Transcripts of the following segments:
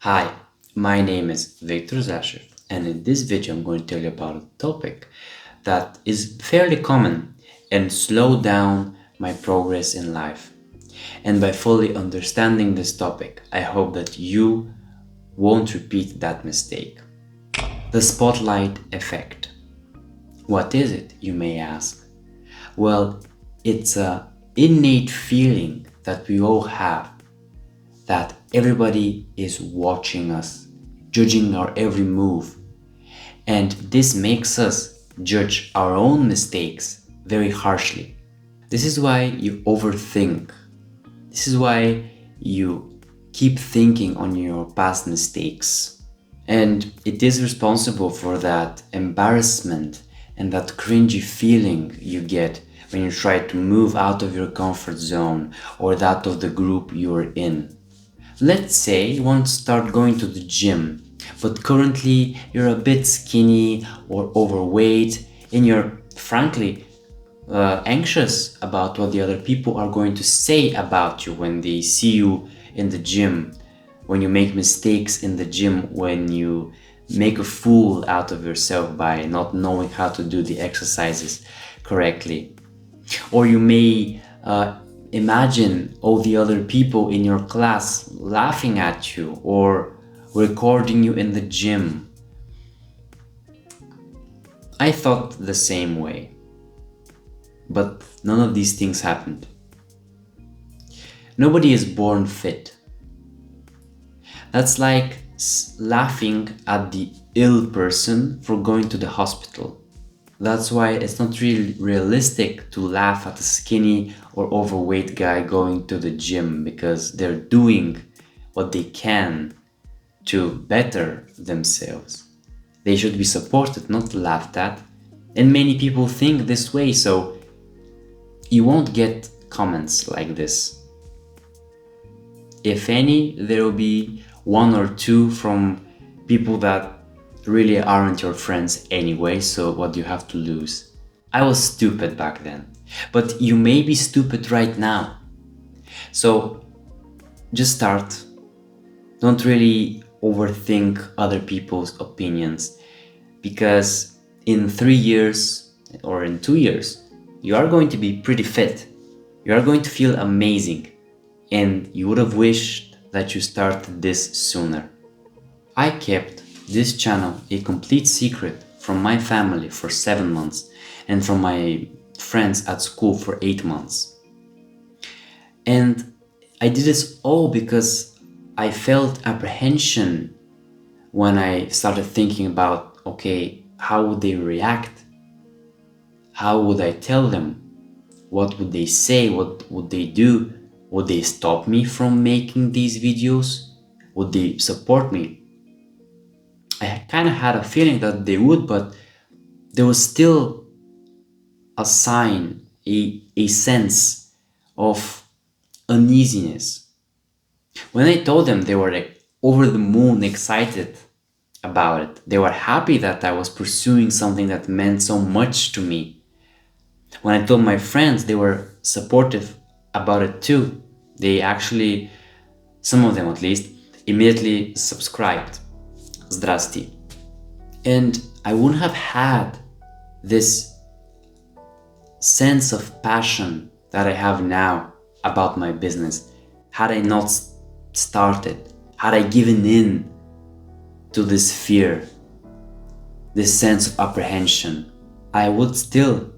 Hi, my name is Victor Zashev, and in this video I'm going to tell you about a topic that is fairly common and slow down my progress in life. And by fully understanding this topic, I hope that you won't repeat that mistake. The spotlight effect. What is it, you may ask? Well, it's an innate feeling that we all have, that everybody is watching us, judging our every move. And this makes us judge our own mistakes very harshly. This is why you overthink. This is why you keep thinking on your past mistakes. And it is responsible for that embarrassment and that cringy feeling you get when you try to move out of your comfort zone or that of the group you're in. Let's say you want to start going to the gym, but currently you're a bit skinny or overweight and you're frankly anxious about what the other people are going to say about you when they see you in the gym, when you make mistakes in the gym, when you make a fool out of yourself by not knowing how to do the exercises correctly. Or you may imagine all the other people in your class laughing at you or recording you in the gym. I thought the same way, but none of these things happened. Nobody is born fit. That's like laughing at the ill person for going to the hospital. That's why it's not really realistic to laugh at a skinny or overweight guy going to the gym, because they're doing what they can to better themselves. They should be supported, not laughed at. And many people think this way, so you won't get comments like this. If any, there will be one or two from people that really aren't your friends anyway, so what do you have to lose? I was stupid back then, but you may be stupid right now. So just start. Don't really overthink other people's opinions, because in 3 years or in 2 years, you are going to be pretty fit. You are going to feel amazing, and you would have wished that you started this sooner. I kept this channel a complete secret from my family for 7 months and from my friends at school for 8 months. And I did this all because I felt apprehension when I started thinking about, okay, how would they react? How would I tell them? What would they say? What would they do? Would they stop me from making these videos? Would they support me? I kind of had a feeling that they would, but there was still a sign, a sense of uneasiness. When I told them, they were like over the moon excited about it. They were happy that I was pursuing something that meant so much to me. When I told my friends, they were supportive about it too. They actually, some of them at least, immediately subscribed. Zdrasti. And I wouldn't have had this sense of passion that I have now about my business had I not started, had I given in to this fear, this sense of apprehension. I would still,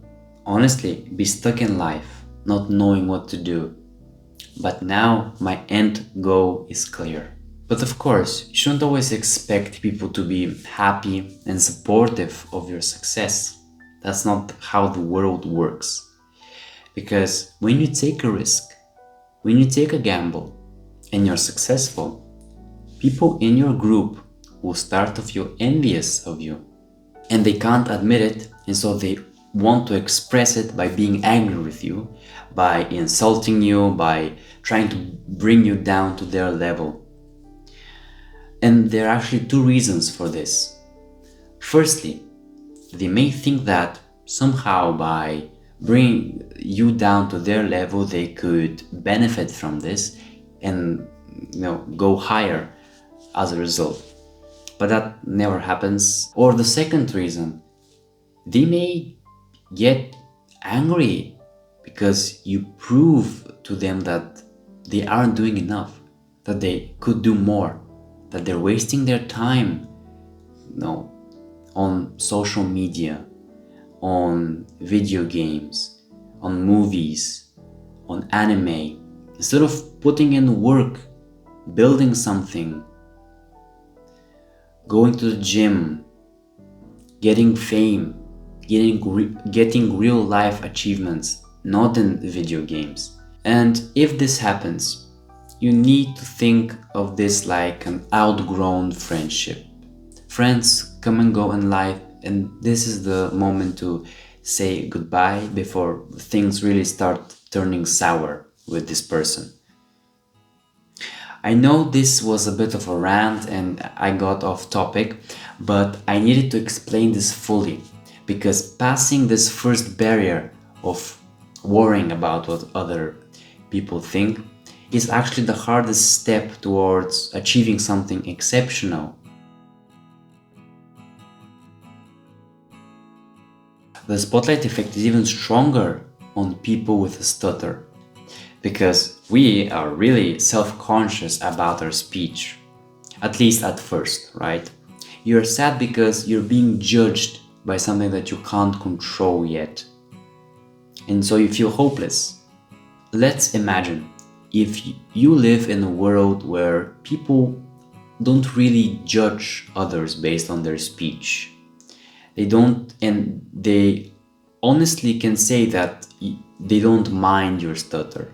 honestly, be stuck in life, not knowing what to do. But now my end goal is clear. But of course, you shouldn't always expect people to be happy and supportive of your success. That's not how the world works. Because when you take a risk, when you take a gamble, and you're successful, people in your group will start to feel envious of you. And they can't admit it, and so they want to express it by being angry with you, by insulting you, by trying to bring you down to their level. And there are actually two reasons for this. Firstly, they may think that somehow by bringing you down to their level, they could benefit from this and go higher as a result. But that never happens. Or the second reason, they may get angry because you prove to them that they aren't doing enough, that they could do more, that they're wasting their time, on social media, on video games, on movies, on anime, instead of putting in work, building something, going to the gym, getting fame, getting real life achievements, not in video games. And if this happens, you need to think of this like an outgrown friendship. Friends come and go in life, and this is the moment to say goodbye before things really start turning sour with this person. I know this was a bit of a rant and I got off topic, but I needed to explain this fully, because passing this first barrier of worrying about what other people think is actually the hardest step towards achieving something exceptional. The spotlight effect is even stronger on people with a stutter, because we are really self-conscious about our speech, at least at first, right? You're sad because you're being judged by something that you can't control yet, and so you feel hopeless. Let's imagine if you live in a world where people don't really judge others based on their speech. They don't, and they honestly can say that they don't mind your stutter.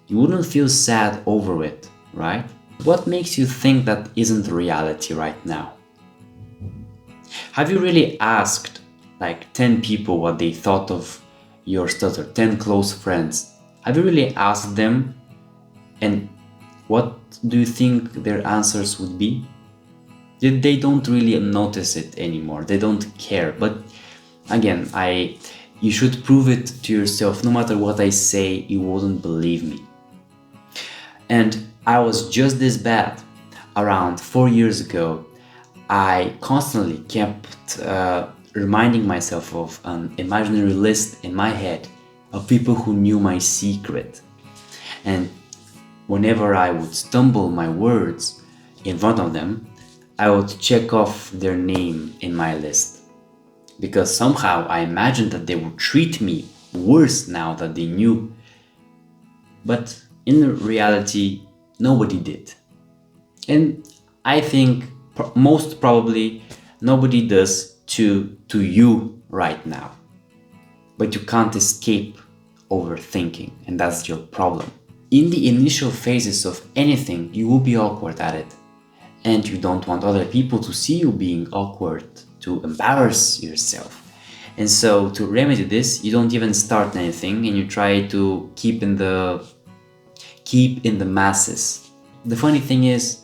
You wouldn't feel sad over it, right? What makes you think that isn't reality right now? Have you really asked like 10 people what they thought of your stutter, 10 close friends? Have you really asked them, and what do you think their answers would be? They don't really notice it anymore, they don't care. But again, you should prove it to yourself. No matter what I say, you wouldn't believe me. And I was just this bad. Around 4 years ago, I constantly kept reminding myself of an imaginary list in my head of people who knew my secret. And whenever I would stumble my words in front of them, I would check off their name in my list. Because somehow I imagined that they would treat me worse now that they knew. But in reality, nobody did. And I think most probably nobody does to you right now. But you can't escape overthinking, and that's your problem. In the initial phases of anything, you will be awkward at it. And you don't want other people to see you being awkward, to embarrass yourself. And so to remedy this, you don't even start anything and you try to keep in the masses. The funny thing is,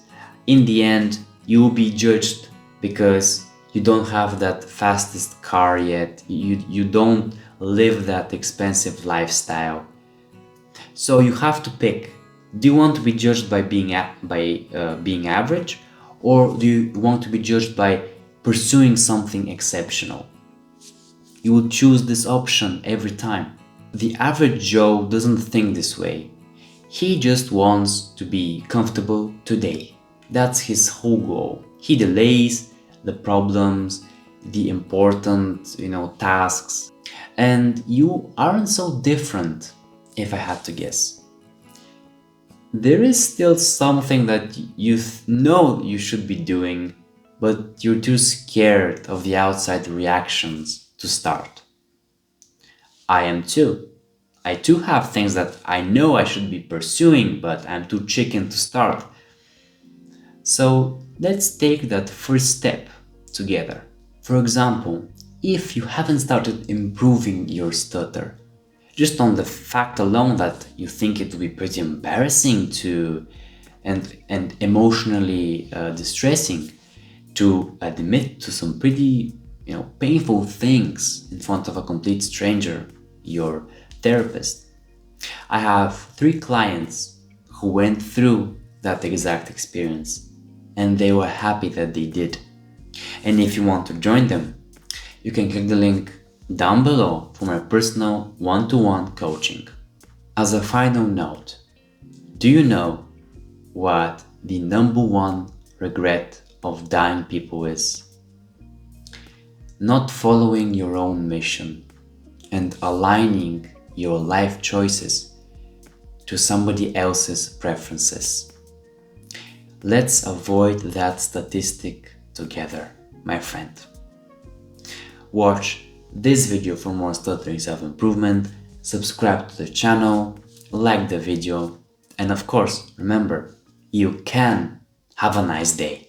in the end, you will be judged because you don't have that fastest car yet. You don't live that expensive lifestyle. So you have to pick. Do you want to be judged by being average, or do you want to be judged by pursuing something exceptional? You would choose this option every time. The average Joe doesn't think this way. He just wants to be comfortable today. That's his whole goal. He delays the problems, the important, tasks. And you aren't so different, if I had to guess. There is still something that you know you should be doing, but you're too scared of the outside reactions to start. I am too. I too have things that I know I should be pursuing, but I'm too chicken to start. So let's take that first step together. For example, if you haven't started improving your stutter, just on the fact alone that you think it would be pretty embarrassing and emotionally distressing to admit to some pretty painful things in front of a complete stranger, your therapist. I have 3 clients who went through that exact experience, and they were happy that they did. And if you want to join them, you can click the link down below for my personal one-to-one coaching. As a final note, do you know what the number one regret of dying people is? Not following your own mission and aligning your life choices to somebody else's preferences. Let's avoid that statistic together, my friend. Watch this video for more stuttering self-improvement, subscribe to the channel, like the video, and of course, remember, you can have a nice day.